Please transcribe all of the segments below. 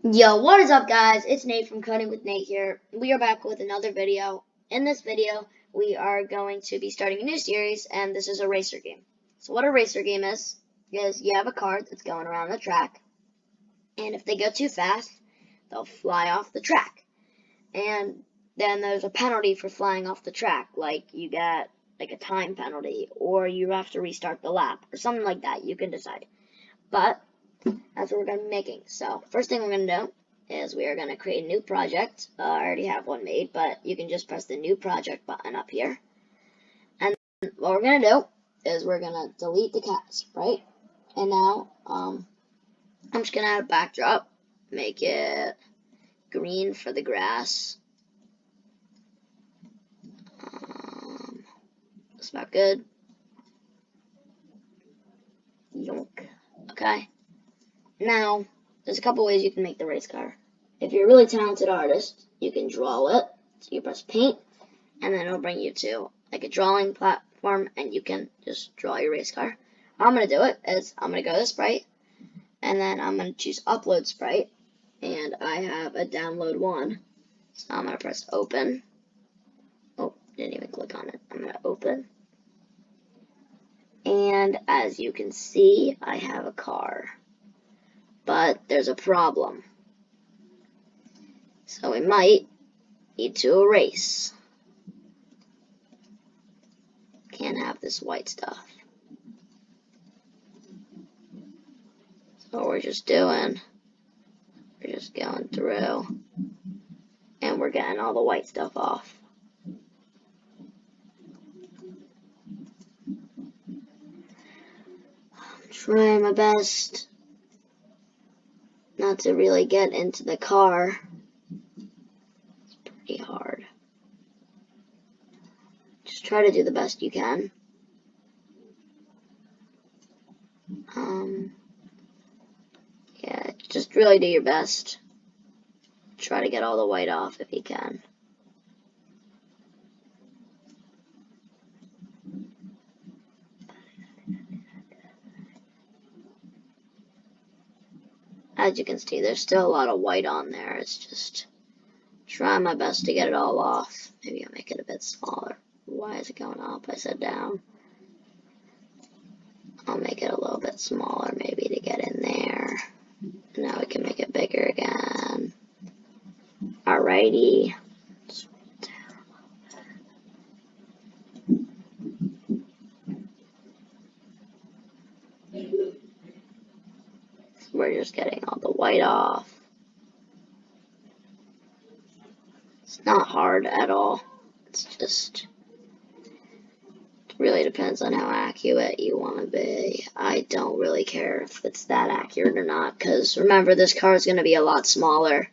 Yo, what is up, guys? It's Nate from Coding with Nate here. We are back with another video. In this video, we are going to be starting a new series, and this is a racer game. So what a racer game is you have a car that's going around the track, and if they go too fast, they'll fly off the track. And then there's a penalty for flying off the track, like you get like a time penalty, or you have to restart the lap, or something like that. You can decide. But that's what we're going to be making. So first thing we're going to do is we are going to create a new project. I already have one made, but you can just press the new project button up here. And what we're going to do is we're going to delete the cat sprite. And now I'm just going to add a backdrop, make it green for the grass. That's about good. Yonk. Okay. Now, there's a couple ways you can make the race car. If you're a really talented artist, you can draw it. So you press paint, and then it'll bring you to like a drawing platform, and you can just draw your race car. How I'm going to do it is I'm going to go to sprite, and then I'm going to choose upload sprite, and I have a download one. So I'm going to press open. Oh, didn't even click on it. I'm going to open. And as you can see, I have a car. But there's a problem. So we might need to erase. Can't have this white stuff. So what we're just doing, we're just going through and we're getting all the white stuff off. I'm trying my best not to really get into the car. It's pretty hard. Just try to do the best you can. Yeah, just really do your best. Try to get all the white off if you can. As you can see, there's still a lot of white on there. It's just trying my best to get it all off. Maybe I'll make it a bit smaller. Why is it going up? I said down. I'll make it a little bit smaller maybe to get in there. Now we can make it bigger again. Alrighty. We're just getting all the white off. It's not hard at all. It's just, it really depends on how accurate you want to be. I don't really care if it's that accurate or not, because remember, this car is going to be a lot smaller.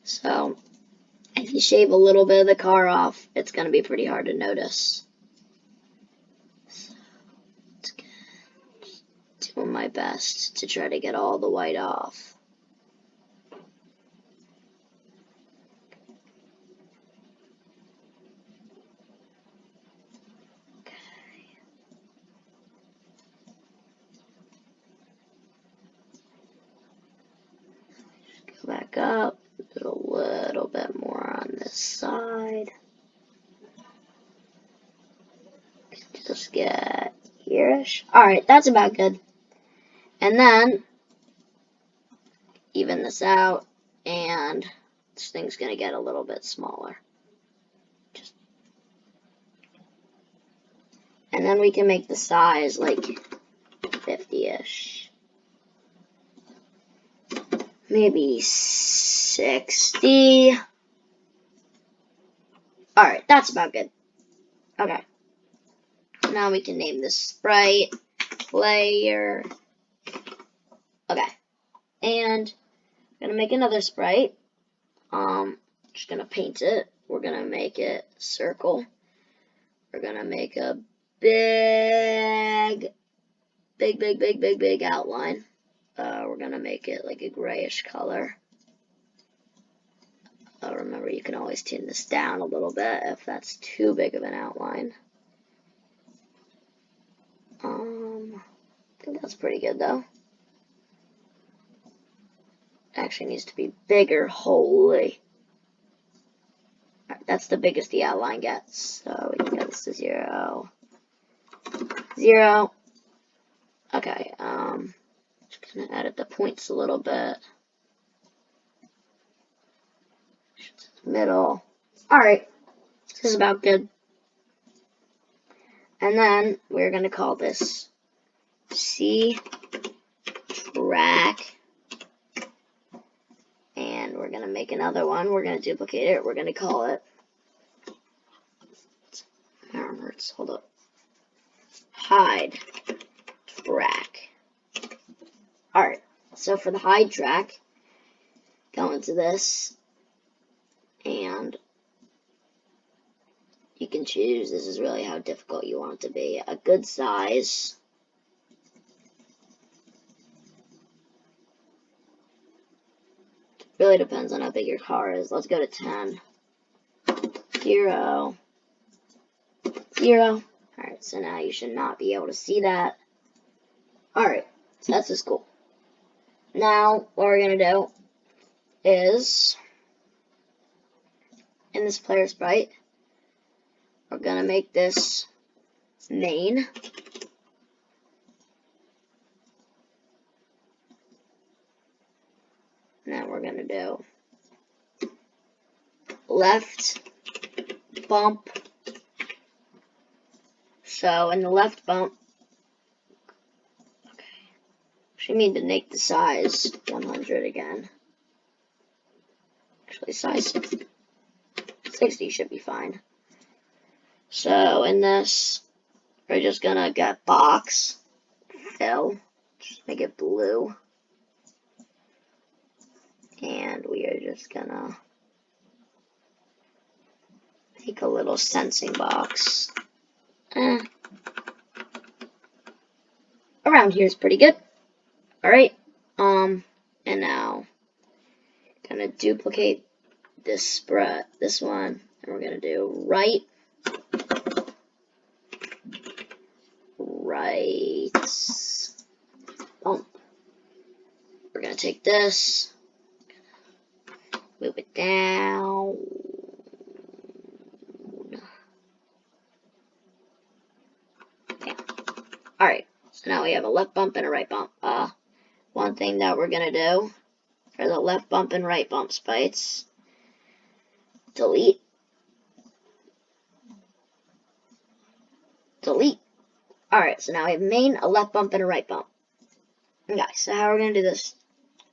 So if you shave a little bit of the car off, it's going to be pretty hard to notice. So it's good. Just doing my best to try to get all the white off. Back up, do a little bit more on this side. Just get here-ish. Alright, that's about good. And then, even this out, and this thing's going to get a little bit smaller. And then we can make the size like 50-ish. Maybe 60. Alright, that's about good. Okay. Now we can name this sprite player. Okay. And I'm gonna make another sprite. Just gonna paint it. We're gonna make it circle. We're gonna make a big outline. We're gonna make it like a grayish color. Remember, you can always tune this down a little bit if that's too big of an outline. I think that's pretty good though. actually needs to be bigger. Holy. Right, that's the biggest the outline gets. So we can get this to 0, 0. Okay, just gonna edit the points a little bit. Middle. Alright, this is about good. And then we're gonna call this C track. And we're gonna make another one. We're gonna duplicate it. We're gonna call it. Hold up. Hide track. Alright, so for the hide track, go into this, and you can choose, this is really how difficult you want it to be, a good size. It really depends on how big your car is. Let's go to 10. 0. 0. Alright, so now you should not be able to see that. Alright, so that's just cool. Now, what we're going to do is, in this player sprite, we're going to make this main. And then we're going to do left bump. So in the left bump, okay, we need to make the size 100 again. Actually, size 60 should be fine. So in this, we're just gonna get box, fill, just make it blue. And we are just gonna make a little sensing box. Around here is pretty good. Alright, and now gonna duplicate this spread, this one, and we're gonna do right, bump. We're gonna take this, move it down. Yeah. Alright, so now we have a left bump and a right bump. One thing that we're gonna do for the left bump and right bump sprites, delete. Alright, so now we have main, a left bump, and a right bump. Okay, so how are we gonna do this?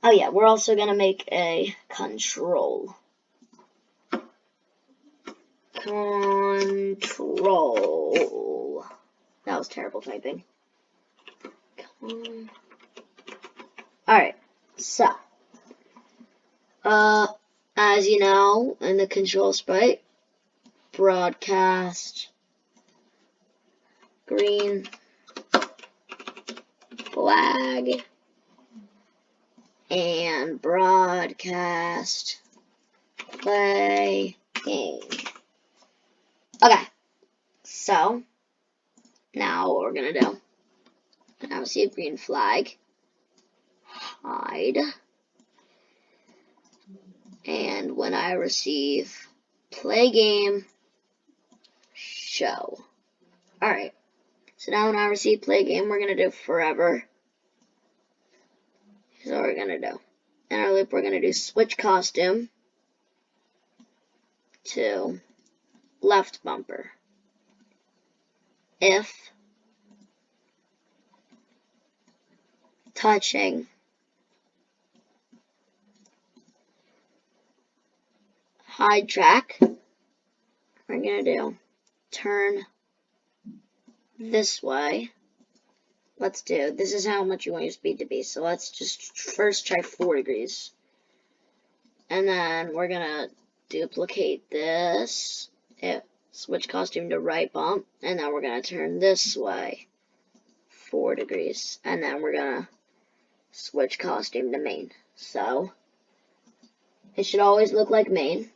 Oh yeah, we're also gonna make a control. Control. That was terrible typing. Alright, so as you know, in the control sprite, broadcast, green, flag, and broadcast, play, game. Okay, so now what we're gonna do, now see a green flag, hide, and when I receive play game, show. Alright, so now when I receive play game, we're gonna do forever. Here's what we're gonna do. In our loop, we're gonna do switch costume to left bumper. If touching hide track, we're gonna do turn this way. Let's do, this is how much you want your speed to be, so let's just first try 4 degrees. And then we're gonna duplicate this, switch costume to right bump, and then we're gonna turn this way 4 degrees, and then we're gonna switch costume to main. So it should always look like main,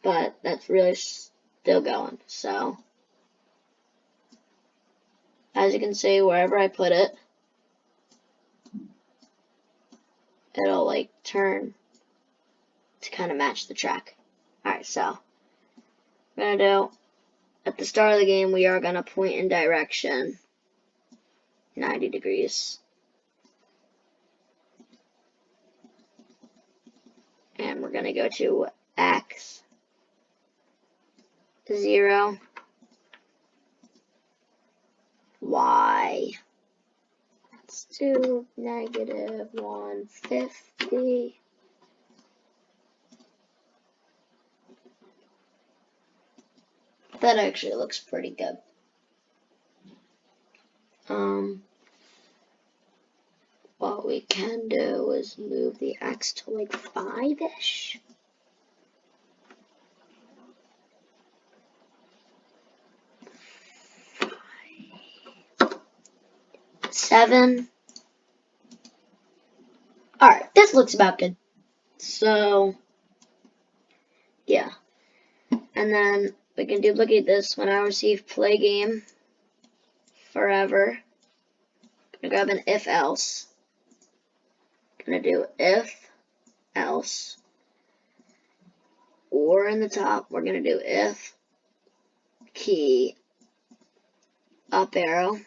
but that's really still going. So as you can see, wherever I put it, it'll like turn to kind of match the track. Alright, so we're gonna do, at the start of the game, we are gonna point in direction 90 degrees. And we're gonna go to X 0, Y. Let's do negative 150. That actually looks pretty good. What we can do is move the X to like 5-ish. Seven. Alright, this looks about good. So, yeah. And then we can do, look at this, when I receive play game forever, I'm gonna grab an if else. Gonna do if else, or in the top, we're gonna do if key up arrow,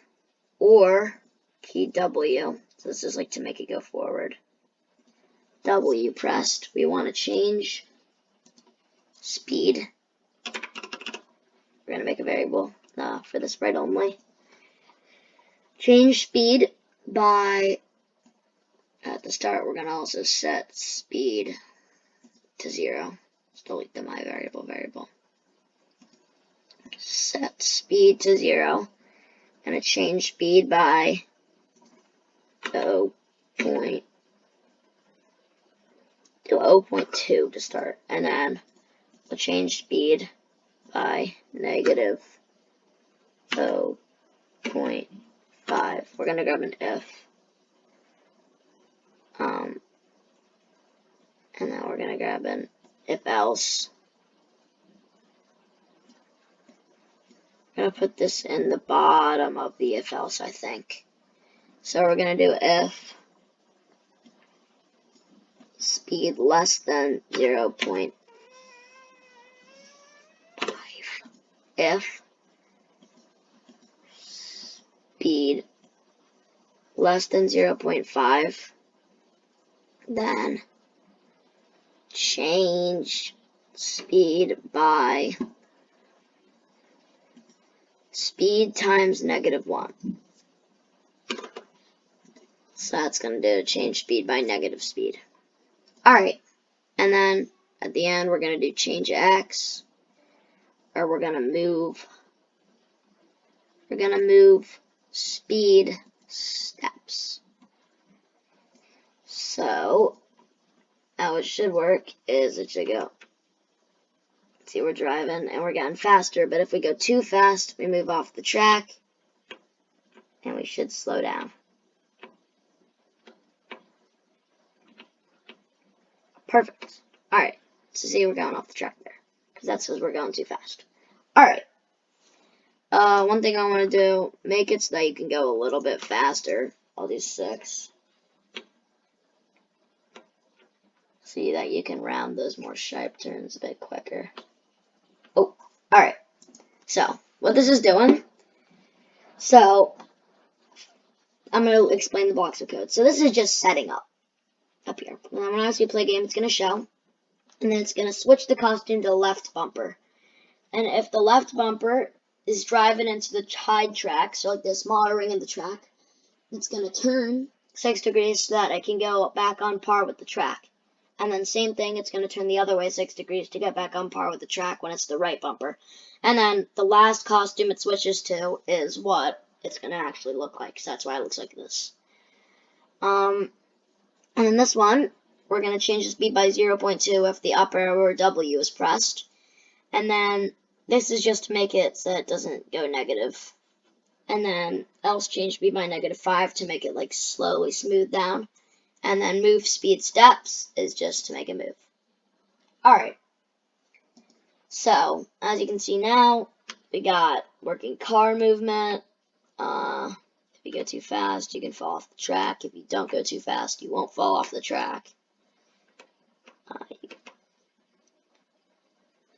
or key W. So this is like to make it go forward. W pressed. We want to change speed. We're gonna make a variable for the sprite only. Change speed by, at the start, we're gonna also set speed to 0. Let's delete the my variable. Set speed to 0. Gonna change speed by 0.2 to start, and then we'll change speed by negative 0.5. We're gonna grab an if, and then we're gonna grab an if else. I'm gonna put this in the bottom of the if else, I think. So we're gonna do if speed less than 0.5. If speed less than 0.5, then change speed by speed times -1. So that's going to do change speed by negative speed. Alright, and then at the end we're going to do change X, or we're going to move speed steps. So how it should work is it should go, see, we're driving and we're getting faster, but if we go too fast, we move off the track and we should slow down. Perfect. Alright, so see, we're going off the track there, because that's because we're going too fast. Alright, one thing I want to do, make it so that you can go a little bit faster. I'll do 6. See that you can round those more sharp turns a bit quicker. Oh, alright. So, what this is doing, so I'm going to explain the blocks of code. So this is just setting up here. And then when I ask you to play a game, it's going to show, and then it's going to switch the costume to the left bumper. And if the left bumper is driving into the hide track, so like this smaller ring in the track, it's going to turn 6 degrees so that it can go back on par with the track. And then same thing, it's going to turn the other way 6 degrees to get back on par with the track when it's the right bumper. And then the last costume it switches to is what it's going to actually look like. So that's why it looks like this. And then this one, we're going to change the speed by 0.2 if the up arrow or W is pressed. And then this is just to make it so it doesn't go negative. And then else change speed by -5 to make it like slowly smooth down. And then move speed steps is just to make it move. Alright. So, as you can see now, we got working car movement. If you go too fast, you can fall off the track. If you don't go too fast, you won't fall off the track.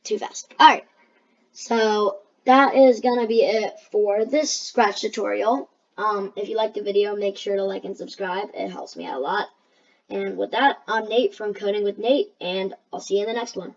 Too fast. Alright, so that is going to be it for this Scratch tutorial. If you liked the video, make sure to like and subscribe. It helps me out a lot. And with that, I'm Nate from Coding with Nate, and I'll see you in the next one.